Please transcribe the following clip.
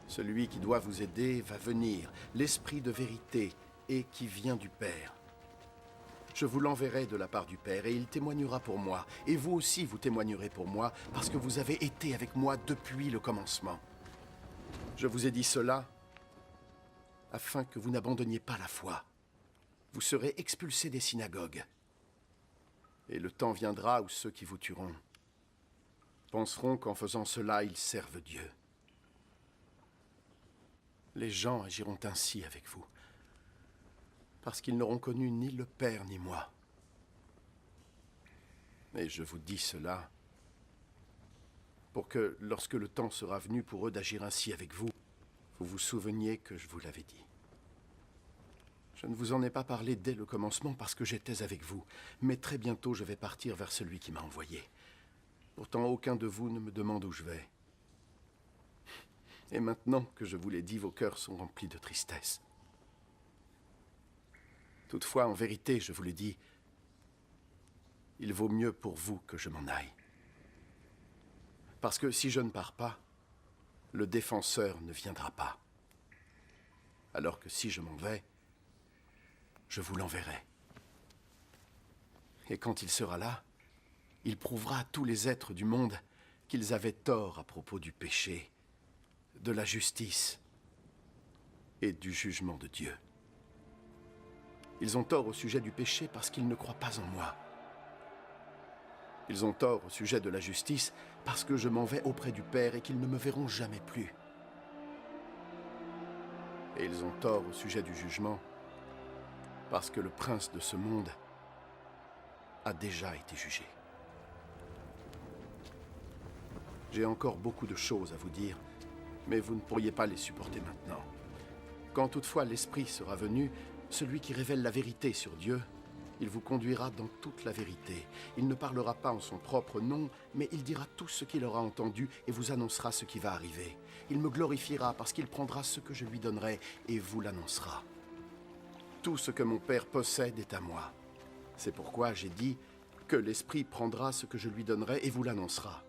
Celui qui doit vous aider va venir, l'Esprit de vérité, et qui vient du Père. Je vous l'enverrai de la part du Père, et il témoignera pour moi. Et vous aussi, vous témoignerez pour moi, parce que vous avez été avec moi depuis le commencement. Je vous ai dit cela afin que vous n'abandonniez pas la foi. Vous serez expulsés des synagogues. Et le temps viendra où ceux qui vous tueront penseront qu'en faisant cela, ils servent Dieu. Les gens agiront ainsi avec vous, parce qu'ils n'auront connu ni le Père ni moi. Et je vous dis cela pour que, lorsque le temps sera venu pour eux d'agir ainsi avec vous, vous vous souveniez que je vous l'avais dit. Je ne vous en ai pas parlé dès le commencement parce que j'étais avec vous, mais très bientôt je vais partir vers celui qui m'a envoyé. Pourtant, aucun de vous ne me demande où je vais. Et maintenant que je vous l'ai dit, vos cœurs sont remplis de tristesse. Toutefois, en vérité, je vous le dis, il vaut mieux pour vous que je m'en aille. Parce que si je ne pars pas, le défenseur ne viendra pas. Alors que si je m'en vais, je vous l'enverrai. Et quand il sera là, il prouvera à tous les êtres du monde qu'ils avaient tort à propos du péché, de la justice et du jugement de Dieu. Ils ont tort au sujet du péché parce qu'ils ne croient pas en moi. Ils ont tort au sujet de la justice parce que je m'en vais auprès du Père et qu'ils ne me verront jamais plus. Et ils ont tort au sujet du jugement parce que le prince de ce monde a déjà été jugé. J'ai encore beaucoup de choses à vous dire, mais vous ne pourriez pas les supporter maintenant. Quand toutefois l'Esprit sera venu, celui qui révèle la vérité sur Dieu, il vous conduira dans toute la vérité. Il ne parlera pas en son propre nom, mais il dira tout ce qu'il aura entendu et vous annoncera ce qui va arriver. Il me glorifiera parce qu'il prendra ce que je lui donnerai et vous l'annoncera. Tout ce que mon Père possède est à moi. C'est pourquoi j'ai dit que l'Esprit prendra ce que je lui donnerai et vous l'annoncera.